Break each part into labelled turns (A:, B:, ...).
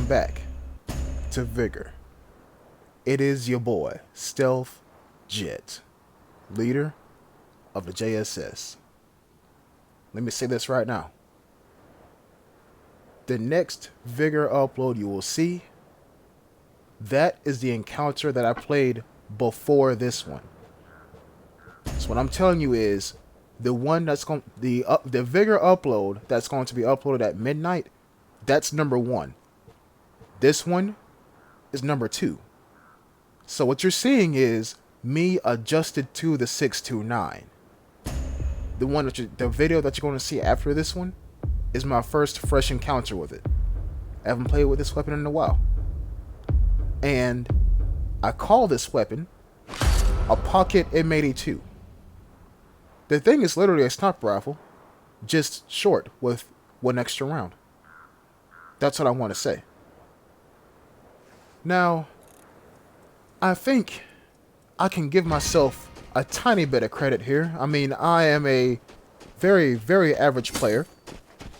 A: back to Vigor. It is your boy, Stealth Jet, leader of the JSS. Let me say this right now. The next Vigor upload you will see, that is the encounter that I played before this one. So what I'm telling you is, the one that's going the Vigor upload that's going to be uploaded at midnight, that's number 1. This one is number 2. So what you're seeing is me adjusted to the 629. The video that you're going to see after this one is my first fresh encounter with it. I haven't played with this weapon in a while. And I call this weapon a Pocket M82. The thing is literally a sniper rifle, just short with 1 extra round. That's what I want to say. Now, I think I can give myself a tiny bit of credit here. I mean, I am a very, very average player.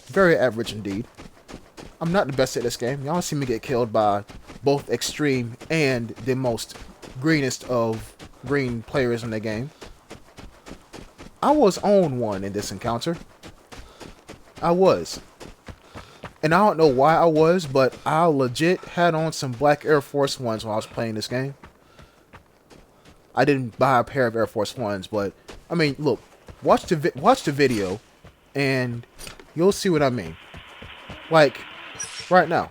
A: Very average indeed. I'm not the best at this game. Y'all see me get killed by both extreme and the most greenest of green players in the game. I was on 1 in this encounter. I was. And I don't know why I was, but I legit had on some black Air Force Ones while I was playing this game. I didn't buy a pair of Air Force Ones, but I mean, look, watch the video, and you'll see what I mean. Like, right now.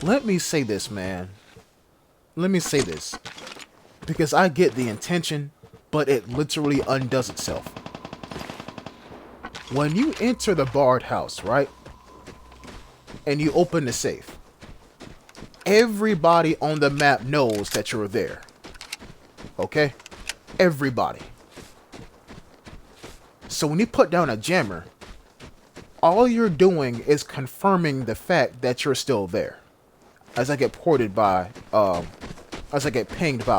A: Let me say this, man. Let me say this. Because I get the intention, but it literally undoes itself. When you enter the barred house, right? And you open the safe, everybody on the map knows that you're there. Okay? Everybody. So when you put down a jammer, all you're doing is confirming the fact that you're still there. As I get pinged by a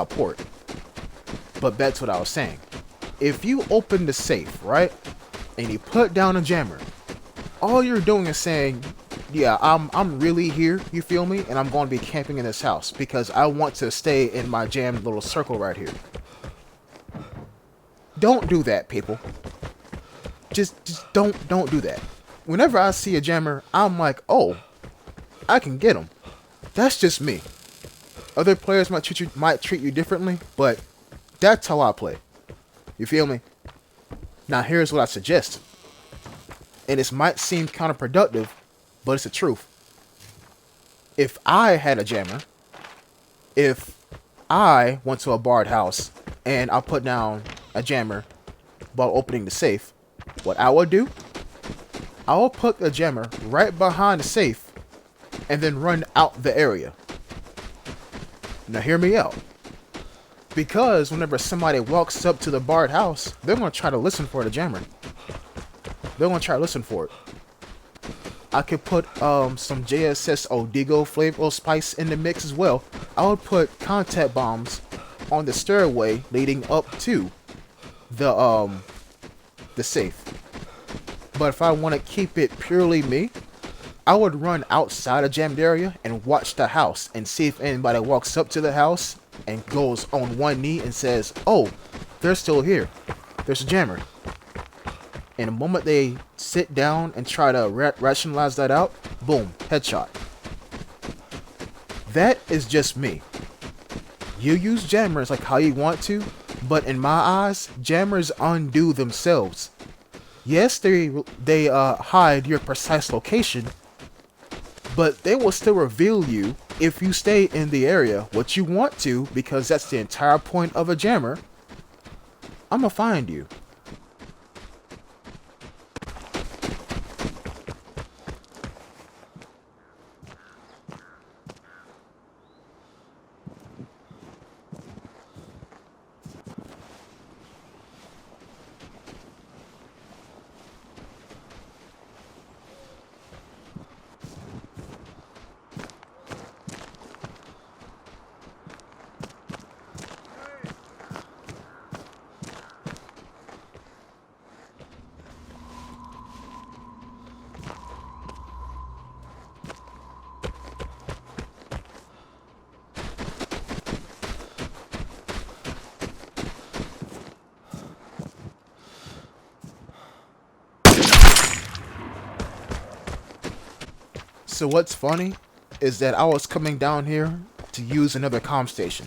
A: port. But that's what I was saying. If you open the safe, right, and you put down a jammer, all you're doing is saying, yeah, I'm really here, you feel me? And I'm going to be camping in this house because I want to stay in my jammed little circle right here. Don't do that, people. Just don't do that. Whenever I see a jammer, I'm like, oh, I can get him. That's just me. Other players might treat you differently, but that's how I play. You feel me? Now here's what I suggest. And this might seem counterproductive, but it's the truth. If I had a jammer, if I went to a barred house and I put down a jammer while opening the safe, what I would do, I will put the jammer right behind the safe and then run out the area. Now hear me out. Because whenever somebody walks up to the barred house, they're going to try to listen for the jammer. They're going to try to listen for it. I could put some JSS Odigo flavor spice in the mix as well. I would put contact bombs on the stairway leading up to the safe. But if I want to keep it purely me, I would run outside a jammed area and watch the house and see if anybody walks up to the house and goes on one knee and says, oh, they're still here. There's a jammer. And the moment they sit down and try to rationalize that out, boom, headshot. That is just me. You use jammers like how you want to, but in my eyes, jammers undo themselves. Yes, they hide your precise location, but they will still reveal you if you stay in the area, what you want to, because that's the entire point of a jammer. I'ma find you. So what's funny is that I was coming down here to use another comm station.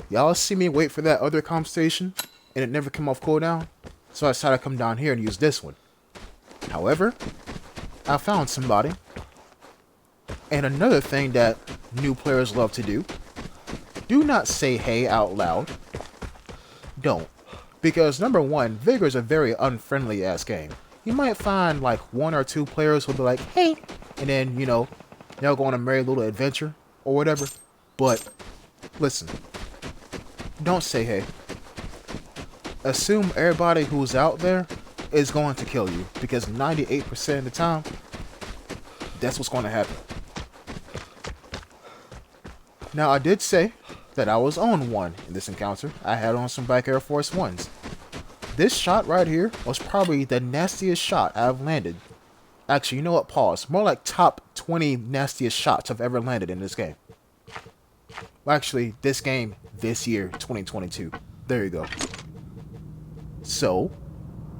A: Y'all see me wait for that other comm station and it never came off cooldown, so I decided to come down here and use this one. However, I found somebody. And another thing that new players love to do not say hey out loud. Don't. Because number one, Vigor is a very unfriendly ass game. You might find like one or two players who'll be like, hey, and then, you know, they'll go on a merry little adventure or whatever. But listen, don't say hey. Assume everybody who's out there is going to kill you, because 98% of the time, that's what's going to happen. Now, I did say that I was on one in this encounter. I had on some Bike Air Force Ones. This shot right here was probably the nastiest shot I've landed. Actually, you know what? Pause. More like top 20 nastiest shots I've ever landed in this game. Well, actually, this game, this year, 2022. There you go. So,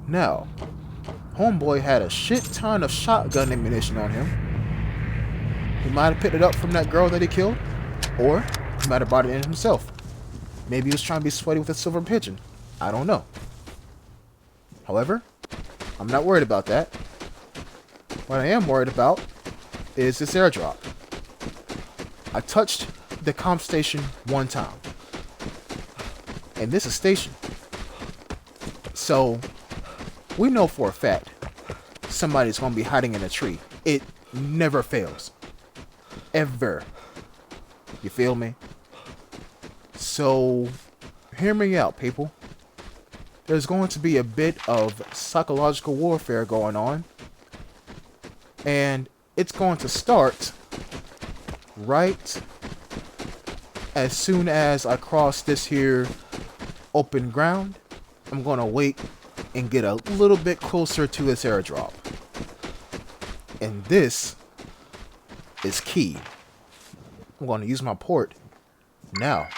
A: now, homeboy had a shit ton of shotgun ammunition on him. He might have picked it up from that girl that he killed, or he might have brought it in himself. Maybe he was trying to be sweaty with a silver pigeon. I don't know. However, I'm not worried about that. What I am worried about is this airdrop. I touched the comp station one time. And this is station. So, we know for a fact somebody's going to be hiding in a tree. It never fails. Ever. You feel me? So, Hear me out, people. There's going to be a bit of psychological warfare going on. And it's going to start right as soon as I cross this here open ground. I'm going to wait and get a little bit closer to this airdrop. And this is key. I'm going to use my port now.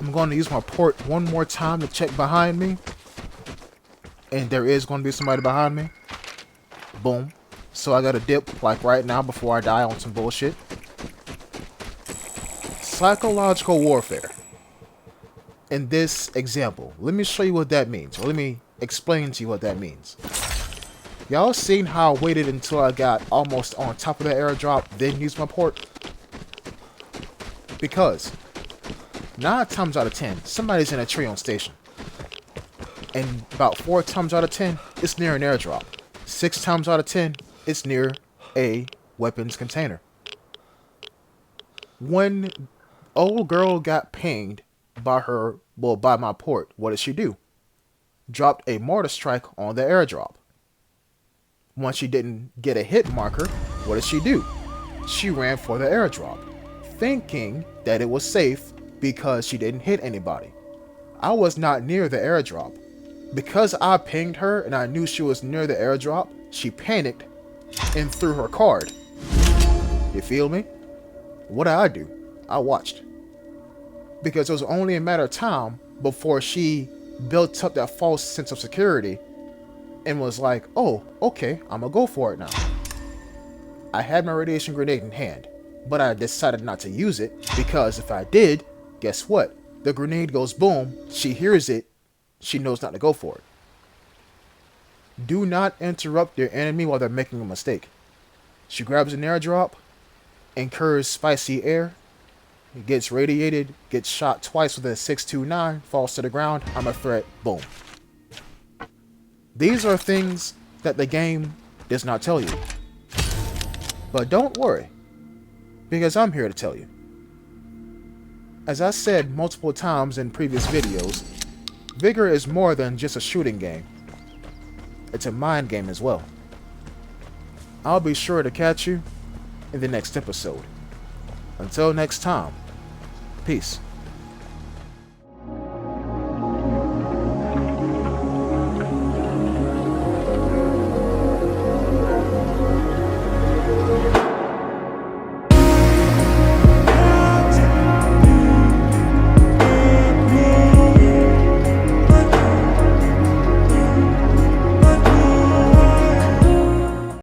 A: I'm going to use my port one more time to check behind me. And there is going to be somebody behind me. Boom. So I got to dip like right now before I die on some bullshit. Psychological warfare. In this example, let me show you what that means. Or let me explain to you what that means. Y'all seen how I waited until I got almost on top of the airdrop, then used my port? Because 9 times out of 10, somebody's in a tree on station. And about 4 times out of 10, it's near an airdrop. 6 times out of 10, it's near a weapons container. When old girl got pinged by by my port, what did she do? Dropped a mortar strike on the airdrop. Once she didn't get a hit marker, what did she do? She ran for the airdrop, thinking that it was safe because she didn't hit anybody. I was not near the airdrop. Because I pinged her and I knew she was near the airdrop, she panicked and threw her card. You feel me? What did I do? I watched. Because it was only a matter of time before she built up that false sense of security and was like, oh, okay, I'm gonna go for it now. I had my radiation grenade in hand, but I decided not to use it because if I did, guess what? The grenade goes boom, she hears it, she knows not to go for it. Do not interrupt your enemy while they're making a mistake. She grabs an airdrop, incurs spicy air, gets radiated, gets shot twice with a 629, falls to the ground, I'm a threat, boom. These are things that the game does not tell you. But don't worry, because I'm here to tell you. As I said multiple times in previous videos, Vigor is more than just a shooting game. It's a mind game as well. I'll be sure to catch you in the next episode. Until next time, peace.